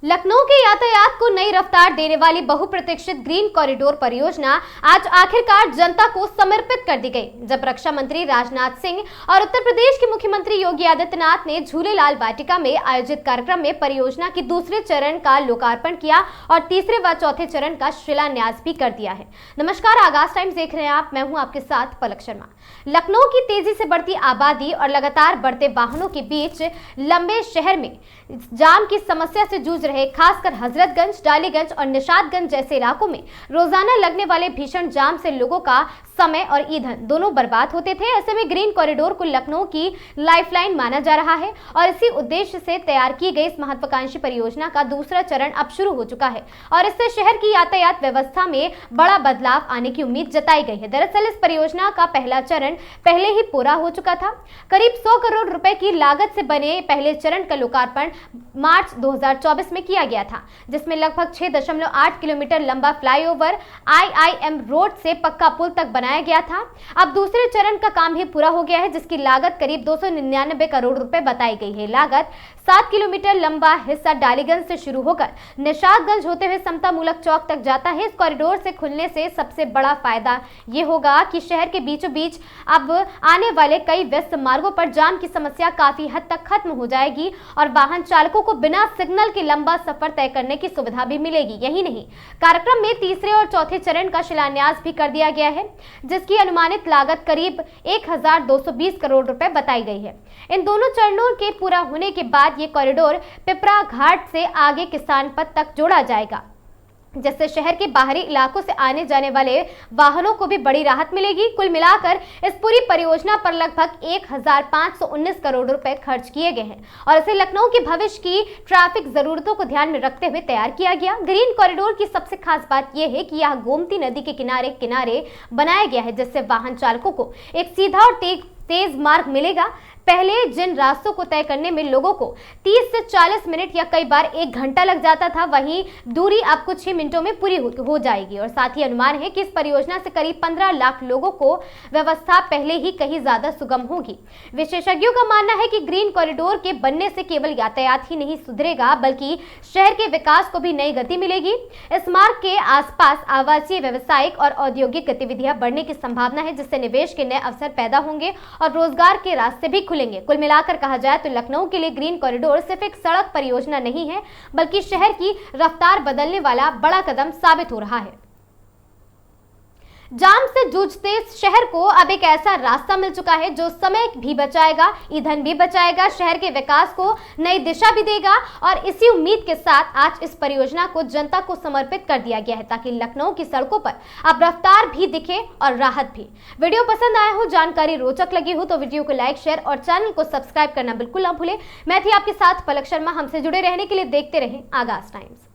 लखनऊ के यातायात को नई रफ्तार देने वाली बहुप्रतीक्षित ग्रीन कॉरिडोर परियोजना आज आखिरकार जनता को समर्पित कर दी गई, जब रक्षा मंत्री राजनाथ सिंह और उत्तर प्रदेश के मुख्यमंत्री योगी आदित्यनाथ ने झूलेलाल वाटिका में आयोजित कार्यक्रम में परियोजना की दूसरे चरण का लोकार्पण किया और तीसरे व चौथे चरण का शिलान्यास भी कर दिया है। नमस्कार, आगाज टाइम्स देख रहे हैं आप। मैं हूं आपके साथ पलक शर्मा। लखनऊ की तेजी से बढ़ती आबादी और लगातार बढ़ते वाहनों के बीच लंबे शहर में जाम की समस्या से जूझ रहे खासकर हजरतगंज, डालीगंज और निशातगंज जैसे इलाकों में रोजाना लगने वाले भीषण जाम से लोगों का समय और ईंधन दोनों बर्बाद होते थे। ऐसे में ग्रीन कॉरिडोर को लखनऊ की लाइफलाइन माना जा रहा है और इसी उद्देश्य से तैयार की गई इस महत्वाकांक्षी परियोजना का दूसरा चरण अब शुरू हो चुका है और इससे शहर की यातायात व्यवस्था में बड़ा बदलाव आने की उम्मीद जताई गई है। दरअसल इस परियोजना का पहला चरण पहले ही पूरा हो चुका था। करीब 100 करोड़ रुपए की लागत से बने पहले चरण का लोकार्पण मार्च 2024 में किया गया था, जिसमें लगभग 6.8 किलोमीटर लंबा फ्लाईओवर IIM रोड से पक्का पुल तक बनाया गया था। अब दूसरे चरण का काम भी पूरा हो गया है, जिसकी लागत करीब 299 करोड़ रुपए बताई गई है। लागत 7 किलोमीटर लंबा हिस्सा डालीगंज से शुरू होकर निशातगंज होते हुए समता मूलक चौक तक जाता है। इस कॉरिडोर से खुलने से सबसे बड़ा फायदा ये होगा कि शहर के बीचों बीच अब आने वाले कई व्यस्त मार्गों पर जाम की समस्या काफी हद तक खत्म हो जाएगी और वाहन चालकों को बिना सिग्नल के लंबा सफर तय करने की सुविधा भी मिलेगी। यही नहीं, कार्यक्रम में तीसरे और चौथे चरण का शिलान्यास भी कर दिया गया है, जिसकी अनुमानित लागत करीब 1220 करोड़ रुपए बताई गई है। इन दोनों चरणों के पूरा होने के बाद ये कॉरिडोर पिपरा घाट से आगे किसान पथ तक जोड़ा जाएगा, जिससे शहर के बाहरी इलाकों से आने जाने वाले वाहनों को भी बड़ी राहत मिलेगी। कुल मिलाकर इस पूरी परियोजना पर लगभग 1519 करोड़ रुपए खर्च किए गए हैं और इसे लखनऊ के भविष्य की ट्रैफिक जरूरतों को ध्यान में रखते हुए तैयार किया गया। ग्रीन कॉरिडोर की सबसे खास बात यह है कि यह गोमती नदी के किनारे किनारे बनाया गया है, जिससे वाहन चालकों को एक सीधा और तेज मार्ग मिलेगा। पहले जिन रास्तों को तय करने में लोगों को 30 से 40 मिनट या कई बार 1 घंटा लग जाता था, वहीं दूरी अब कुछ ही मिनटों में पूरी हो जाएगी। और साथ ही अनुमान है कि इस परियोजना से करीब 15 लाख लोगों को व्यवस्था पहले ही कहीं ज्यादा सुगम होगी। विशेषज्ञों का मानना है कि ग्रीन कॉरिडोर के बनने से केवल यातायात ही नहीं सुधरेगा, बल्कि शहर के विकास को भी नई गति मिलेगी। इस मार्ग के आसपास आवासीय, व्यावसायिक और औद्योगिक गतिविधियां बढ़ने की संभावना है, जिससे निवेश के नए अवसर पैदा होंगे और रोजगार के रास्ते भी खुलेंगे। कुल मिलाकर कहा जाए तो लखनऊ के लिए ग्रीन कॉरिडोर सिर्फ एक सड़क परियोजना नहीं है, बल्कि शहर की रफ्तार बदलने वाला बड़ा कदम साबित हो रहा है। जाम से जूझते शहर को अब एक ऐसा रास्ता मिल चुका है जो समय भी बचाएगा, ईंधन भी बचाएगा, शहर के विकास को नई दिशा भी देगा और इसी उम्मीद के साथ आज इस परियोजना को जनता को समर्पित कर दिया गया है, ताकि लखनऊ की सड़कों पर अब रफ्तार भी दिखे और राहत भी। वीडियो पसंद आया हो, जानकारी रोचक लगी हो तो वीडियो को लाइक, शेयर और चैनल को सब्सक्राइब करना बिल्कुल ना भूले। मैं थी आपके साथ पलक शर्मा। हमसे जुड़े रहने के लिए देखते रहें आगाज टाइम्स।